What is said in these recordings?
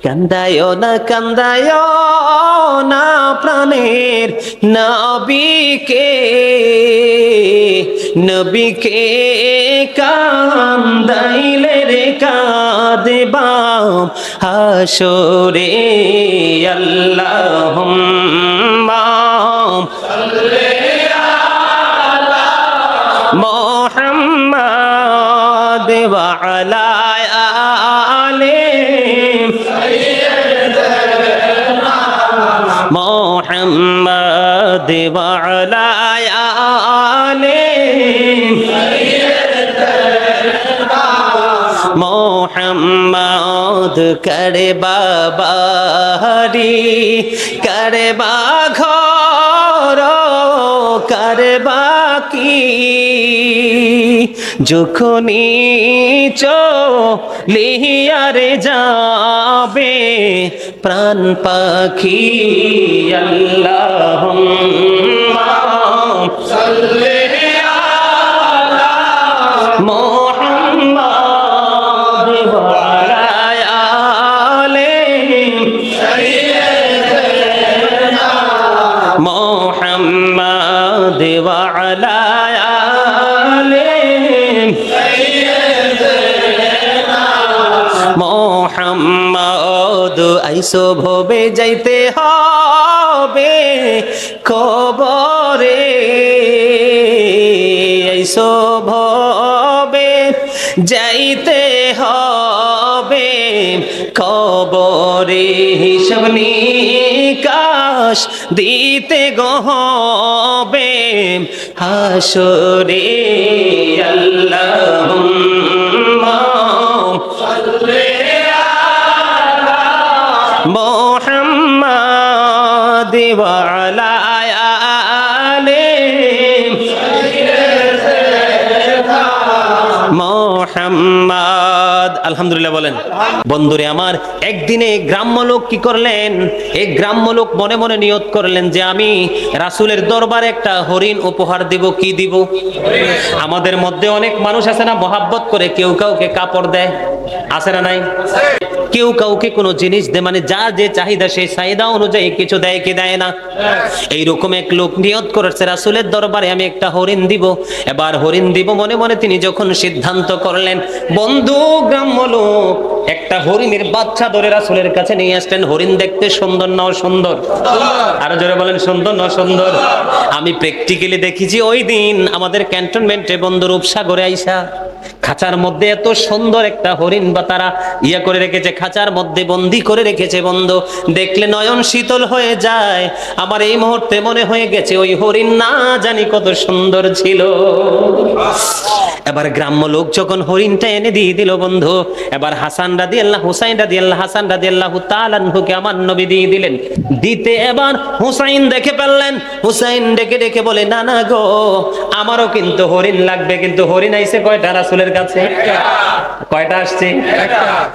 কান্দায় না প্রাণের নবীকে কান্দাইলে রে কাঁদবাম হাসরে আল্লাহুম্মা সাল্লি আলা মুহাম্মাদ ওয়া আলা আলি সাইয়্যিদিনা মুহাম্মাদ ওয়া আলা আলি সাইয়্যিদিনা মুহাম্মদ করে বাবারি করে বাঘর করে বাকি যখনি চলিয়ারে যাবে প্রাণ পাখি আল্লাহুম্মা সাল্লি আলা মুহাম্মাদ ওয়া আলা আলি সাইয়্যিদিনা মুহাম্মাদ ওয়া আলা আলি সাইয়্যিদিনা মুহাম্মদ আইসো ভবে যাইতে হবে কবরে আইসো ভবে যাইতে হবে কবরে হিসাব নিকাশ দিতে গহবে হাসরে আল্লাহুম্মা সাল্লি আলা মুহাম্মাদ ওয়া আলা আলি সাইয়্যিদিনা মুহাম্মদ। আলহামদুলিল্লাহ বলেন। বন্ধুরে আমার, একদিনে গ্রাম্য লোক কি করলেন? এক গ্রাম্য লোক মনে মনে নিয়ত করলেন যে আমি রাসূলের দরবারে একটা হরিণ উপহার দিব। কি দিব? আমাদের মধ্যে অনেক মানুষ আছে না, মহাব্বত করে, কেউ কাউকে কাপড় দেয়, আছে না নাই? কেউ কাউকে কোনো জিনিস দেয়, মানে যার যে চাহিদা সেই চাহিদা অনুযায়ী কিছু দেয় কি দেয় না? এইরকম এক লোক নিয়ত করেছে রাসূলের দরবারে আমি একটা হরিণ দিব। এবার হরিণ দিব মনে মনে তিনি যখন সিদ্ধান্ত করলেন, বন্ধু গ্রাম্য লোক একটা হরিণের বাচ্চা ধরে রাসূলের কাছে নিয়ে আসলেন। হরিণ দেখতে সুন্দর না অসুন্দর? আরো জোরে বলেন, সুন্দর না সুন্দর? আমি প্র্যাকটিক্যালি দেখেছি ওই দিন আমাদের ক্যান্টনমেন্টে বন্ধু রূপসাগরে আইসা খাঁচার মধ্যে এত সুন্দর একটা হরিণ বা তারা করে রেখেছে, খাঁচার মধ্যে বন্দি করে রেখেছে। বন্ধু দেখলে নয়ন শীতল হয়ে যায়। আমার এই মুহূর্তে মনে হয়ে গেছে ওই হরিণ না জানি কত সুন্দর ছিল। এবার গ্রাম্য লোক যখন হরিণটা এনে দিয়ে দিল বন্ধু, এবার হাসান রাদিয়াল্লাহু হুসাইন রাদিয়াল্লাহু হাসান রাদিয়াল্লাহু তাআলা আনহুকে আমার নবী দিয়ে দিলেন। দিতে এবার হুসাইন দেখে ফেললেন। হুসাইন ডেকে ডেকে বলে, না না গো, আমারও কিন্তু হরিণ লাগবে। কিন্তু হরিণ আইছে কয়টা রাসূলের কাছে? কয়টা আসছে?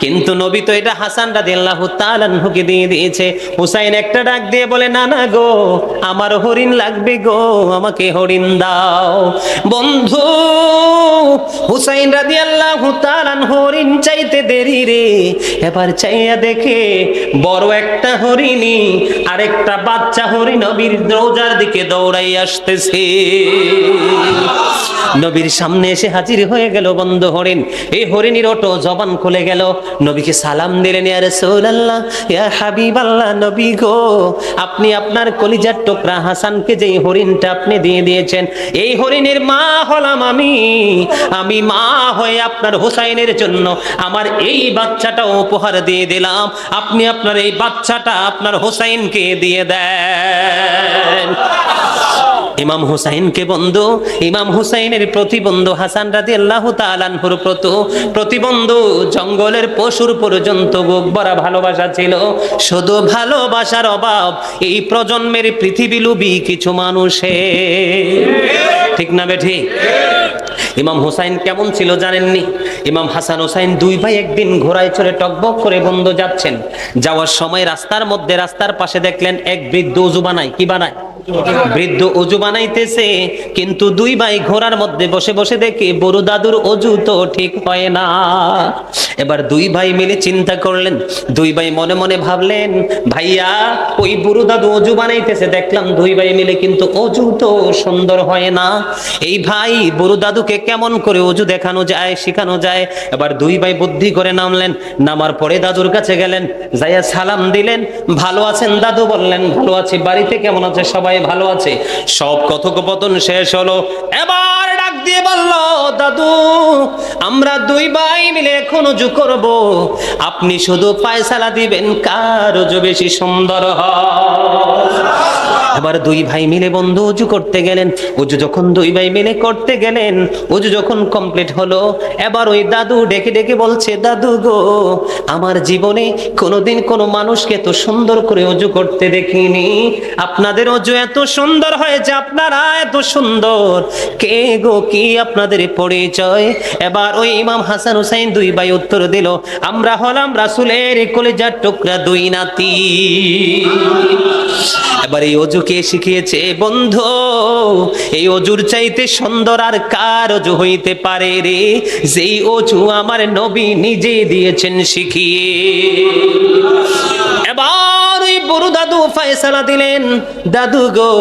কিন্তু নবী তো এটা হাসান রাদিয়াল্লাহু তাআলা আনহুকে দিয়ে দিয়েছে। হুসাইন একটা ডাক দিয়ে বলে, না না গো, আমার হরিণ লাগবে গো, আমাকে হরিণ দাও। বন্ধু হুসাইন রাদিয়াল্লাহু তাআলা হরিণ চাইতে দেরি রে, এবার চাইয়া দেখে বড় একটা হরিণী আরেকটা বাচ্চা হরিণ নবীর রওজার দিকে দৌড়াই আসতেছে। নবীর সামনে এসে হাজির হয়ে গেল বন্ধু হরিণ। এই হরিণীর ওটো জবান খুলে গেল। নবীকে সালাম দিলেন, ইয়া রাসূলুল্লাহ, ইয়া হাবিবাল্লাহ, নবী গো, আপনি আপনার কলিজার টুকরা হাসানকে যেই হরিণটা আপনি দিয়ে দিয়েছেন, এই হরিণের মা হলাম আমি। আমি মা হয়ে আপনার হুসাইনের জন্য আমার এই বাচ্চাটা উপহার দিয়ে দিলাম। আপনি আপনার এই বাচ্চাটা আপনার হুসাইনকে দিয়ে দেন। ইমাম হুসাইনকে বন্ধু, ইমাম হুসাইনের প্রতিবন্ধু হাসান রাদিয়াল্লাহু তাআলা আনহুর প্রতিবন্ধু জঙ্গলের পশুর পর্যন্ত বুক ভরা ভালোবাসা ছিল। শুধু ভালোবাসার অভাব এই প্রজন্মের পৃথিবী লোভী কিছু মানুষের। ঠিক না বেঠি? ইমাম হুসাইন কেমন ছিল জানেননি? ইমাম হাসান হুসাইন দুই ভাই একদিন ঘোড়ায় চড়ে টকবক করে বন্ধু যাচ্ছেন। যাওয়ার সময় রাস্তার মধ্যে রাস্তার পাশে দেখলেন এক বৃদ্ধ উজু বানায়। কি বানায়? বৃদ্ধ অজু বানাইতেছে, কিন্তু দুই ভাই ঘোড়ার মধ্যে বসে বসে দেখে বড় দাদুর অজু তো ঠিক হয় না। এবার দুই ভাই মিলে চিন্তা করলেন, দুই ভাই মনে মনে ভাবলেন, ভাইয়া ওই বুড়ো দাদু অজু বানাইতেছে দেখলাম দুই ভাই মিলে, কিন্তু অজু তো সুন্দর হয় না। এই ভাই বুড়ো দাদুকে কেমন করে অজু দেখানো যায়, শেখানো যায়। এবার দুই ভাই বুদ্ধি করে নামলেন, নামার পরে দাদুর কাছে গেলেন, যাইয়া সালাম দিলেন। ভালো আছেন দাদু? বললেন ভালো আছি। বাড়িতে কেমন আছে? সবাই ভালো আছে। সব কথোপকথন শেষ হলো। এবার ডাক দিয়ে বলল, দাদু আমরা দুই ভাই মিলে এখন অজু করব, আপনি শুধু ফয়সালা দিবেন কার অজু বেশি সুন্দর হয়। এবার দুই ভাই মিলে বন্ধু অজু করতে গেলেন। অজু যখন দুই ভাই মিলে করতে গেলেন, অজু যখন কমপ্লিট হলো, এবার ওই দাদু ডেকে ডেকে বলছে, দাদু গো আমার জীবনে কোনোদিন কোনো মানুষকে এত সুন্দর করে অজু করতে দেখিনি। আপনাদের অজু এত সুন্দর হয়েছে, আপনারা এত সুন্দর, কে গো কি আপনাদের পরিচয়? এবার ওই ইমাম হাসান হুসাইন দুই ভাই উত্তর দিল, আমরা হলাম রাসূলের কলিজার টুকরা দুই নাতি। এবার এই অজু কে শিখিয়েছে? বন্ধু এই অজুর চাইতে সুন্দর আর কার অজু হইতে পারে রে, যেই অজু আমার নবী নিজে দিয়েছেন শিখিয়ে। এবার ওই বড় দাদু ফয়সালা দিলেন, দাদু গো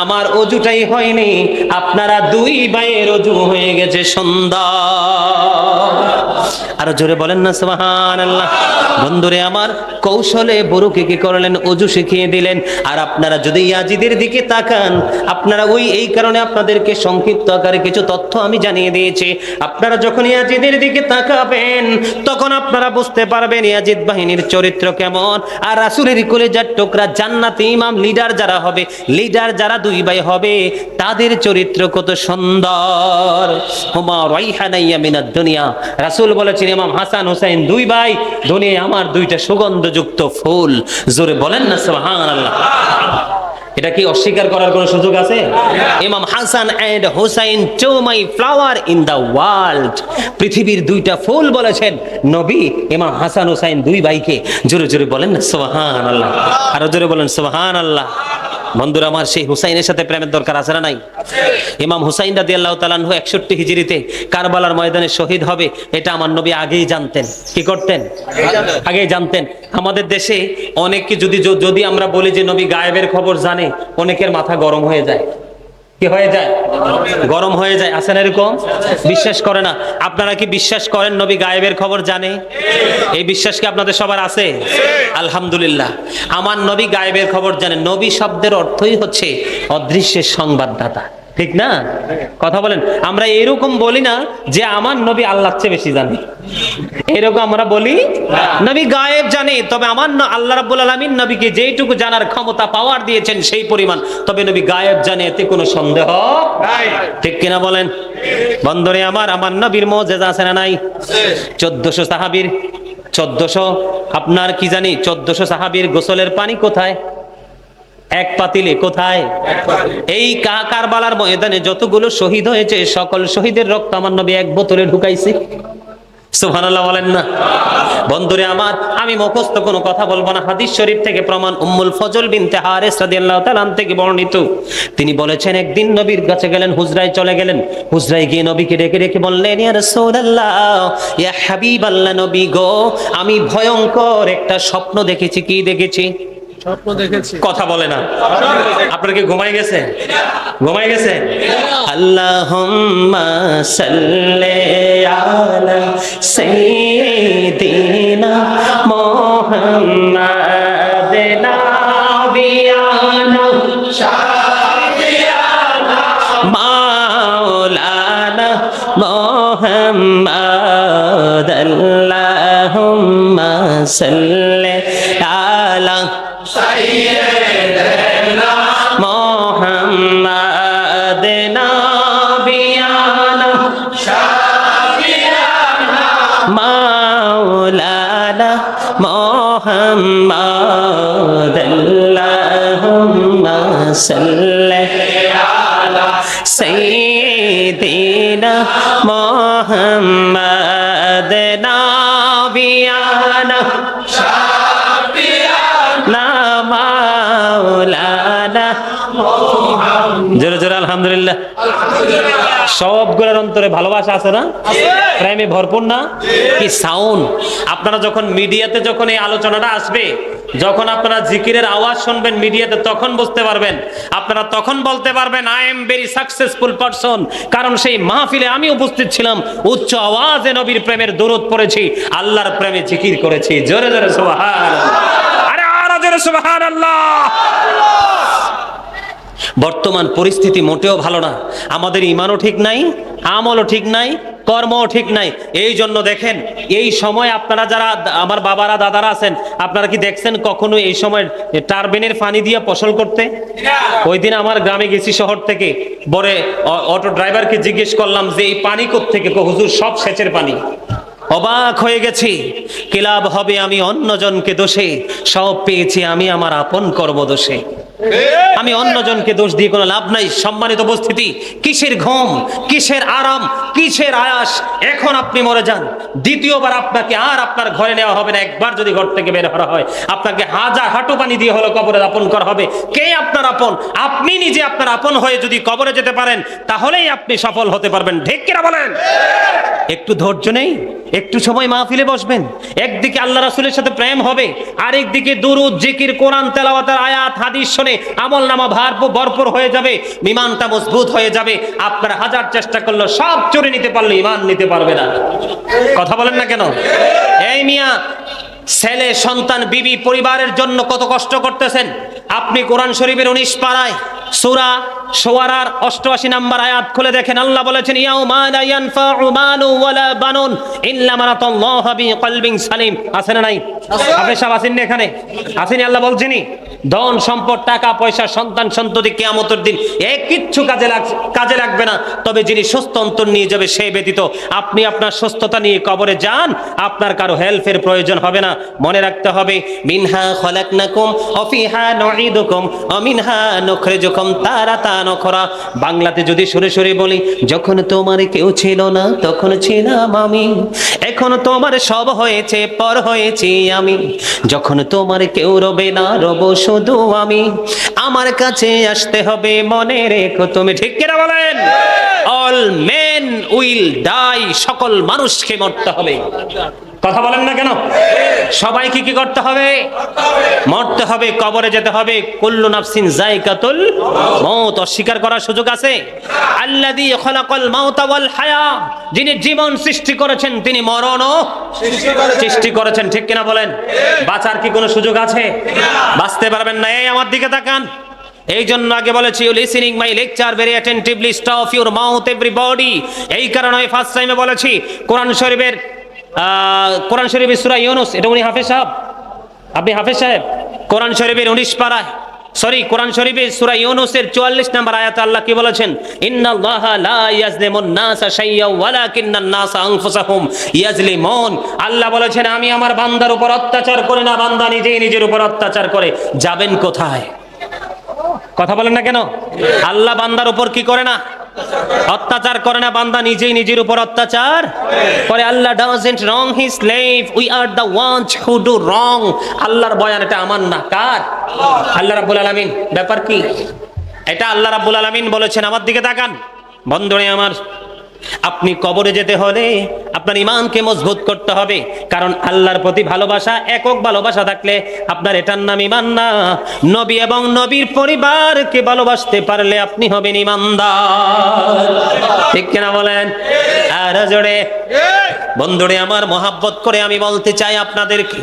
আমার অজুটাই হয়নি, আপনারা দুই ভাইয়ের অজু হয়ে গেছে সুন্দর। আরো জোরে বলেন না সুবহানাল্লাহ। বন্ধুরে আমার, কৌশলে বড়কে কি করলেন? অজু শিখিয়ে দিলেন। আর আপনারা যদি ইয়াজিদের দিকে তাকান, আপনারা ওই এই কারণে আপনাদেরকে সংক্ষিপ্ত আকারে কিছু তথ্য আমি জানিয়ে দিয়েছি। আপনারা যখন ইয়াজিদের দিকে তাকাবেন তখন আপনারা বুঝতে পারবেন ইয়াজিদ বাহিনীর চরিত্র কেমন। আর রাসূলের কলিজার টুকরা জান্নাতি ইমাম লিডার যারা হবে, লিডার যারা দুই ভাই হবে, তাদের চরিত্র কত সুন্দর। হুমা রাইহানাইয়া মিনাদ দুনিয়া, রাসূল বলেছেন ইমাম হাসান হুসাইন দুই ভাই দুনিয়ায় আমার দুইটা সুগন্ধযুক্ত ফুল। জোরে বলেন না সুবহানাল্লাহ। এটা কি অস্বীকার করার কোনো সুযোগ আছে? Imam Hasan and Husain two my flower in the world, পৃথিবীর দুইটা ফুল বলেছেন নবী ইমাম হাসান হুসাইন দুই ভাইকে। জোরে জোরে বলেন না সুবহানাল্লাহ। আরো জোরে বলেন সুবহানাল্লাহ। বন্ধুরা আমার, সেই হুসাইনের সাথে প্রেমের দরকার আছে না নাই? ইমাম হুসাইন রাদিয়াল্লাহু তাআলা আনহু 61 হিজরিতে কারবালার ময়দানে শহীদ হবে, এটা আমার নবী আগেই জানতেন। কি করতেন? আগেই জানতেন। আমাদের দেশে অনেকে যদি আমরা বলি যে নবী গায়েবের খবর জানে, অনেকের মাথা গরম হয়ে যায়। কি হয়ে যায়? গরম হয়ে যায়। আছে না এরকম? বিশ্বাস করে না। আপনারা কি বিশ্বাস করেন নবী গায়েবের খবর জানে? এই বিশ্বাস কি আপনাদের সবার আছে? আলহামদুলিল্লাহ। আমার নবী গায়েবের খবর জানেন। নবী শব্দের অর্থই হচ্ছে অদৃশ্যের সংবাদদাতা, ঠিক না? কথা বলেন। আমরা এরকম বলি না যে আমার নবী আল্লাহর চেয়ে বেশি জানে, এরকম আমরা বলি। নবী গায়েব জানে, তবে আমার আল্লাহ রাব্বুল আলামিন নবীকে যেইটুকু জানার ক্ষমতা পাওয়ার দিয়েছেন সেই পরিমাণ, তবে নবী গায়েব জানে, এতে কোনো সন্দেহ নাই। ঠিক কিনা বলেন? বন্ধুরে আমার নবীর মুজিজা আছে না নাই? 1400 সাহাবীর 1400 আপনার কি জানি 1400 সাহাবীর গোসলের পানি কোথায়? এক পাতিলে। কোথায়? এই কারবালার ময়দানে যতগুলো শহীদ হয়েছে সকল শহীদের রক্ত আমার নবী এক বোতলে ঢুকাইছে। সুবহানাল্লাহ বলেন না। বন্ধুরে আমার, আমি মুখস্থ কোনো কথা বলবো না। হাদিস শরীফ থেকে প্রমাণ, উম্মুল ফজল বিনতে হারিস রাদিয়াল্লাহু তাআলা থেকে বর্ণিত। তিনি বলেছেন একদিন নবীর কাছে গেলেন, হুজরায় চলে গেলেন। হুজরায় গিয়ে নবীকে ডেকে ডেকে বললেন, ইয়া রাসূলুল্লাহ, ইয়া হাবিবাল্লাহ, নবী গো আমি ভয়ঙ্কর একটা স্বপ্ন দেখেছি। কি দেখেছি? স্বপ্ন দেখেছি। কথা বলে না। আপনার কি ঘুমাই গেছে? ঘুমাই গেছে? আল্লাহুম্মা সাল্লি আলা সাইয়্যিদিনা মুহাম্মাদিন নাবিয়ানা শাফিয়ানা মাওলানা মুহাম্মাদ। আল্লাহুম্মা সাল্লি আলা সাইয়্যিদিনা মুহাম্মাদ নাবিয়ানা শাফিয়ানা মাওলানা মুহাম্মাদ। আল্লাহুম্মা সাল্লি আলা সাইয়্যিদিনা মুহাম্মাদ নাবিয়ানা শাফিয়ানা মাওলানা জোরে জোরে আলহামদুলিল্লাহ। সবগুলোর অন্তরে ভালোবাসা আছে না? প্রেমে ভরপুর না? কি সাউন্ড! আপনারা যখন মিডিয়াতে যখন এই আলোচনাটা আসবে, যখন আপনারা জিকিরের আওয়াজ শুনবেন মিডিয়াতে, তখন বুঝতে পারবেন, আপনারা তখন বলতে পারবেন I am very successful person, কারণ সেই মাহফিলে আমি উপস্থিত ছিলাম, উচ্চ আওয়াজে নবীর প্রেমের দরুদ পড়েছি, আল্লাহর প্রেমে জিকির করেছি। জোরে জোরে সুবহানাল্লাহ, আরে আরো জোরে সুবহানাল্লাহ। বর্তমান পরিস্থিতি মোটেও ভালো না, আমাদের ঈমানও ঠিক নাই, আমলও ঠিক নাই, কর্মও ঠিক নাই। এই জন্য দেখেন, এই সময় আপনারা যারা আমার বাবারা দাদারা আছেন, আপনারা কি দেখছেন কখনো এই সময় টারবিনের পানি দিয়ে ফসল করতে? ওই দিন আমার গ্রামে গেছি শহর থেকে, বরে অটো ড্রাইভারকে জিজ্ঞেস করলাম যে এই পানি কোত্থেকে? হুজুর সব সেচের পানি। অবাক হয়ে গেছি, কি লাভ হবে আমি অন্যজনকে দোষে, সব পেয়েছি আমি আমার আপন কর্মদোষে। আমি অন্যজনকে দোষ দিয়ে কোনো লাভ নাই। সম্মানিত উপস্থিতি, কিসের ঘুম, কিসের আরাম, কিসের আয়াস? এখন আপনি মরে যান, দ্বিতীয়বার আপনাকে আর আপনার ঘরে নেওয়া হবে না। একবার যদি ঘর থেকে বের করা হয়, আপনাকে হাজার হাঁটু পানি দিয়ে হলো কবরে দাপন করা হবে। কে আপনার আপন? আপনি নিজে আপনার আপন হয়ে যদি কবরে যেতে পারেন, তাহলেই আপনি সফল হতে পারবেন। ঠিক কিনা বলেন? একটু ধৈর্য নেই, একটু সময় মাহফিলে বসবেন, একদিকে আল্লাহ রাসূলের সাথে প্রেম হবে, আরেকদিকে দুরূদ, জিকির, কোরআন তেলাওয়াতের আয়াত হাদিস শুনে আমলনামা ভরপুর হয়ে যাবে, ঈমানটা মজবুত হয়ে যাবে। আপনারা হাজার চেষ্টা করলে সব চুরি নিতে পারলে ঈমান নিতে পারবে না। কথা বলেন না কেন? এই মিয়া, ছেলে সন্তান বিবি পরিবারের জন্য কত কষ্ট করতেছেন। আপনি কোরআন শরীফের 19 পারায় সূরা শুআরার 88 নম্বর আয়াত খুলে দেখেন, আল্লাহ বলেছেন ইয়াউমা লা ইয়ানফাউ মালু ওয়ালা বানুন ইল্লা মান আতাল্লাহু বিকলবিন সালিম। আছে না নাই? আপনি সব আছেন না এখানে? আছেন? আল্লাহ বলছেনই, ধন সম্পদ, টাকা পয়সা, সন্তান সন্ততি কিয়ামতের দিন কিচ্ছু কাজে লাগবে না, তবে যিনি সুস্থ অন্তর নিয়ে যাবে সে ব্যতীত। আপনি আপনার সুস্থতা নিয়ে কবরে যান, আপনার কারো হেল্পের প্রয়োজন হবে না। মনে রাখতে হবে, মিনহা খলাকনাকুম ওয়া ফিহা নুঈদুকুম ওয়া মিনহা নুখরিজুকুম তারাতান উখরা। বাংলাতে যদি সরে সরে বলি, যখন তোমার কেউ ছিল না তখন ছিলাম আমি, এখন তোমার সব হয়েছে পর হয়েছি আমি, যখন তোমার কেউ রবে না রব শুধু আমি, আমার কাছে আসতে হবে মনে রেখো তুমি। ঠিক কিনা বলেন? অল মেন উইল ডাই, সকল মানুষকে মরতে হবে। কথা বলেন না কেন? সবাইকে কি করতে হবে? মরতে হবে, কবরে যেতে হবে। কুল্লু নাফসিন যায়কাতুল মউত, অস্বীকার করার সুযোগ আছে? আল্লাযী খালাকাল মাউতা ওয়াল হায়া, যিনি জীবন সৃষ্টি করেছেন তিনি মরণও সৃষ্টি করেছেন। ঠিক কিনা বলেন? বাঁচার কি কোনো সুযোগ আছে? বাঁচতে পারবেন না। এই আমার দিকে তাকান। এই জন্য আগে বলেছি, you listening my lecture very attentively, stop your mouth everybody. এই কারণে আমি ফার্স্ট টাইমে বলেছি কোরআন শরীফের সূরা ইউনূস, এটা উনি হাফেজ সাহেব, আপনি হাফেজ সাহেব, কোরআন শরীফের 19 পারায়, কোরআন শরীফের সূরা ইউনূসের 44 নম্বর আয়াতে আল্লাহ কি বলেছেন? ইন্নাল্লাহা লা ইয়াজলিমুন নাসা শাইয়্যান ওয়ালাকিন্নান নাসা আনফুসাহুম ইয়াজলিমুন। আল্লাহ বলেছেন আমি আমার বান্দার উপর অত্যাচার করি না, বান্দা নিজেই নিজের উপর অত্যাচার করে। যাবেন কোথায়? কথা বলেন না কেন? আল্লাহ বান্দার উপর কি করে না? অত্যাচার করে না, বান্দা নিজেই নিজের উপর অত্যাচার করে। Allah doesn't wrong his slave, we are the ones who do wrong. আল্লাহর বয়ান, এটা আমার না, কার? আল্লাহ রাব্বুল আলামিন। ব্যাপার কি? এটা আল্লাহ রাব্বুল আলামিন বলেছেন। আমার দিকে তাকান বন্ধুরে আমার, আপনি কবরে যেতে হলে আপনার ঈমানকে মজবুত করতে হবে, কারণ আল্লাহর প্রতি ভালোবাসা, একক ভালোবাসা থাকলে আপনার এটার নাম ঈমান না। নবী এবং নবীর পরিবারকে ভালোবাসতে পারলে আপনি হবেন ঈমানদার। ঠিক কিনা বলেন? আর জোরে বন্ধুরে আমার, মহাব্বত করে আমি বলতে চাই আপনাদেরকে,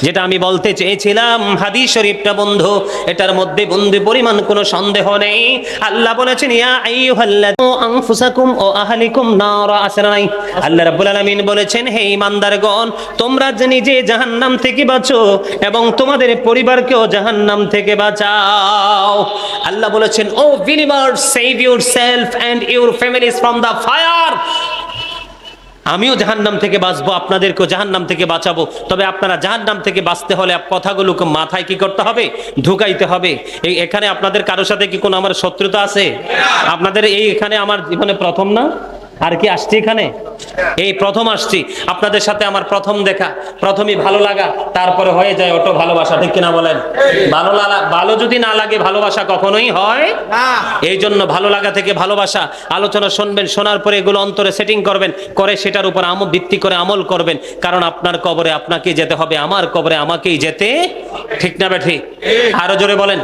যেটা আমি বলতে চেয়েছিলাম, হাদিস শরীফটা বন্ধু, এটার মধ্যে বন্ধু পরিমাণ কোনো সন্দেহ নেই। আল্লাহ বলেছেন ইয়া আইয়ুহাল্লাযী আনফুসাকুম ওয়া আহলিকুম নারা। আছে না নাই? আল্লাহ রাব্বুল আলামিন বলেছেন, হে ঈমানদারগণ, তোমরা নিজে জাহান্নাম থেকে বাঁচো এবং তোমাদের পরিবারকেও জাহান্নাম থেকে বাঁচাও। আল্লাহ বলেছেন, O believers, save yourself and your families from the fire. আমিও জাহান্নাম থেকে বাঁচবো, আপনাদেরকেও জাহান্নাম থেকে বাঁচাবো। তবে আপনারা জাহান্নাম থেকে বাঁচতে হলে কথাগুলোকে মাথায় কি করতে হবে? ঢুকাইতে হবে। এখানে আপনাদের কারোর সাথে কি কোনো আমার শত্রুতা আছে? আপনাদের এই এখানে আমার জীবনে প্রথম না? আর কি আসছি এখানে? এই প্রথম আসছি, আপনাদের সাথে আমার প্রথম দেখা, প্রথমেই ভালো লাগা, তারপরে হয়ে যায় অটো ভালোবাসা, ঠিক কিনা বলেন? ভালো যদি না লাগে ভালোবাসা কখনোই হয় না। এই জন্য ভালো লাগা থেকে ভালোবাসা, আলোচনা শুনবেন, শোনার পরে এগুলো অন্তরে সেটিং করবেন, করে সেটার উপর ভিত্তি করে আমল করবেন, কারণ আপনার কবরে আপনাকেই যেতে হবে, আমার কবরে আমাকেই যেতে, ঠিক না বেঠি? আরো জোরে বলেন।